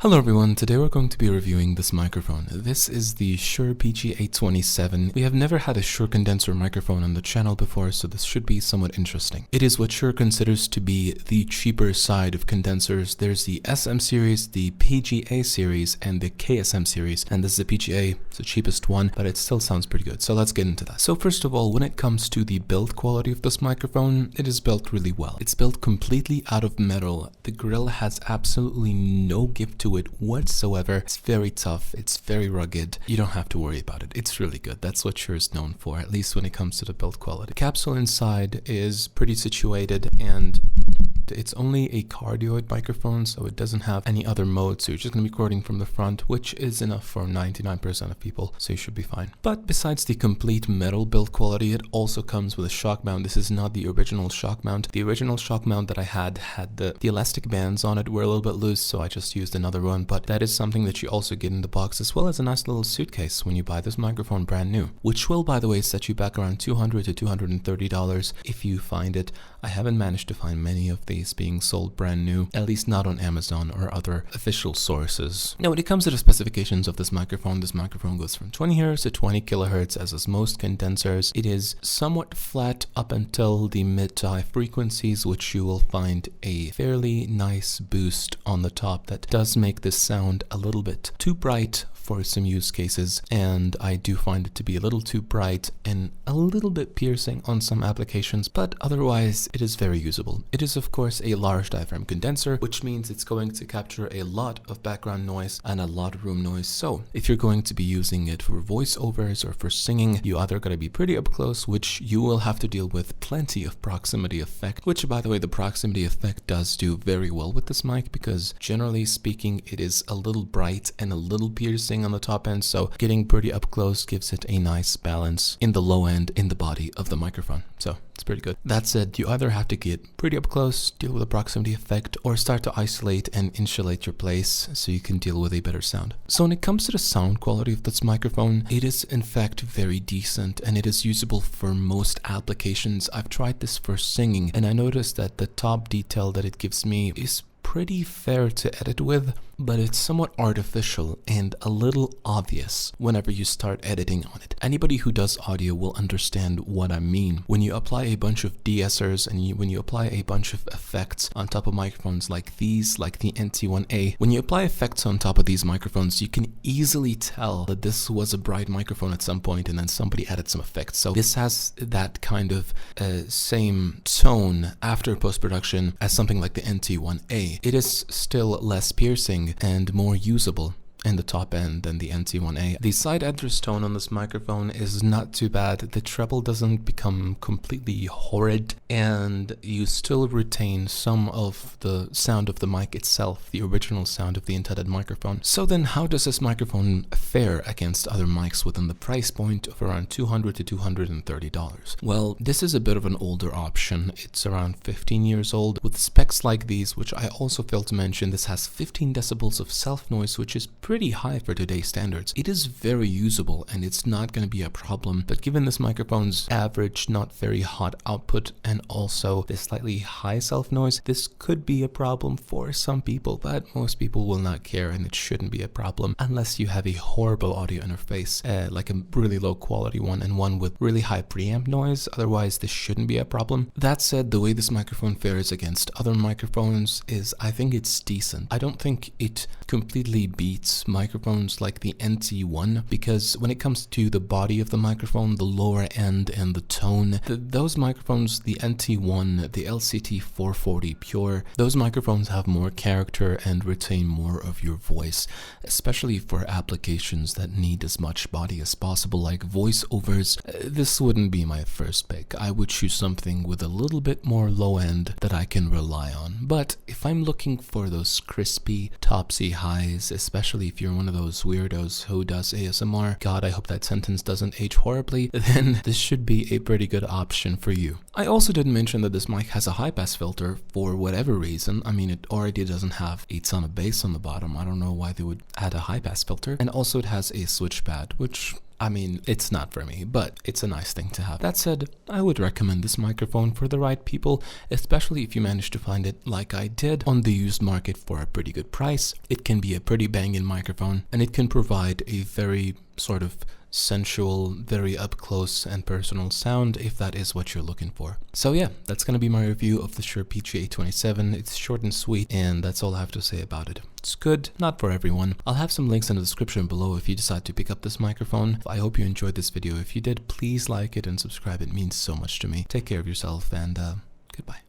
Hello everyone, today we're going to be reviewing this microphone. This is the Shure PGA27. We have never had a Shure condenser microphone on the channel before, so this should be somewhat interesting. It is what Shure considers to be the cheaper side of condensers. There's the SM series, the PGA series, and the KSM series, and this is the PGA. It's the cheapest one, but it still sounds pretty good, so let's get into that. So first of all, when it comes to the build quality of this microphone, it is built really well. It's built completely out of metal. The grill has absolutely no give to it whatsoever. It's very tough, it's very rugged. You don't have to worry about it. It's really good. That's what Shure is known for, at least when it comes to the build quality. The capsule inside is pretty situated, and it's only a cardioid microphone, so it doesn't have any other mode, so you're just going to be recording from the front, which is enough for 99% of people, so you should be fine. But besides the complete metal build quality, it also comes with a shock mount. This is not the original shock mount. The original shock mount that I had the elastic bands on it were a little bit loose, so I just used another one, but that is something that you also get in the box, as well as a nice little suitcase when you buy this microphone brand new, which will, by the way, set you back around $200 to $230 if you find it. I haven't managed to find many of these being sold brand new, at least not on Amazon or other official sources. Now, when it comes to the specifications of this microphone goes from 20 Hz to 20 kHz, as is most condensers. It is somewhat flat up until the mid to high frequencies, which you will find a fairly nice boost on the top that does make this sound a little bit too bright for some use cases, and I do find it to be a little too bright and a little bit piercing on some applications, but otherwise it is very usable. It is of course a large diaphragm condenser, which means it's going to capture a lot of background noise and a lot of room noise. So if you're going to be using it for voiceovers or for singing, you either got to be pretty up close, which you will have to deal with plenty of proximity effect, which, by the way, the proximity effect does do very well with this mic, because generally speaking it is a little bright and a little piercing on the top end, so getting pretty up close gives it a nice balance in the low end in the body of the microphone. So it's pretty good. That said, you either have to get pretty up close, deal with a proximity effect, or start to isolate and insulate your place so you can deal with a better sound. So when it comes to the sound quality of this microphone, it is in fact very decent, and it is usable for most applications. I've tried this for singing, and I noticed that the top detail that it gives me is pretty fair to edit with, but it's somewhat artificial and a little obvious whenever you start editing on it. Anybody who does audio will understand what I mean. When you apply a bunch of de-essers and when you apply a bunch of effects on top of microphones like these, like the NT1A, when you apply effects on top of these microphones, you can easily tell that this was a bright microphone at some point and then somebody added some effects. So this has that kind of same tone after post-production as something like the NT1A. It is still less piercing and more usable in the top end than the NT1A. The side address tone on this microphone is not too bad. The treble doesn't become completely horrid, and you still retain some of the sound of the mic itself, the original sound of the intended microphone. So then how does this microphone fare against other mics within the price point of around $200 to $230? Well, this is a bit of an older option. It's around 15 years old. With specs like these, which I also failed to mention, this has 15 decibels of self noise, which is pretty high for today's standards. It is very usable and it's not going to be a problem, but given this microphone's average, not very hot output and also the slightly high self noise, this could be a problem for some people, but most people will not care, and it shouldn't be a problem unless you have a horrible audio interface, like a really low quality one and one with really high preamp noise. Otherwise, this shouldn't be a problem. That said, the way this microphone fares against other microphones is, I think it's decent. I don't think it completely beats microphones like the NT1, because when it comes to the body of the microphone, the lower end and the tone, those microphones, the NT1, the LCT440 Pure, those microphones have more character and retain more of your voice, especially for applications that need as much body as possible, like voiceovers. This wouldn't be my first pick. I would choose something with a little bit more low end that I can rely on. But if I'm looking for those crispy, topsy highs, especially if you're one of those weirdos who does ASMR, God, I hope that sentence doesn't age horribly, then this should be a pretty good option for you. I also didn't mention that this mic has a high pass filter for whatever reason. I mean, it already doesn't have a ton of bass on the bottom. I don't know why they would add a high pass filter. And also it has a switch pad, which, I mean, it's not for me, but it's a nice thing to have. That said, I would recommend this microphone for the right people, especially if you manage to find it like I did on the used market for a pretty good price. It can be a pretty banging microphone, and it can provide a very sort of sensual, very up close and personal sound if that is what you're looking for. So yeah, that's gonna be my review of the Shure PGA27. It's short and sweet, and that's all I have to say about it. It's good, not for everyone. I'll have some links in the description below if you decide to pick up this microphone. I hope you enjoyed this video. If you did, please like it and subscribe. It means so much to me. Take care of yourself, and goodbye.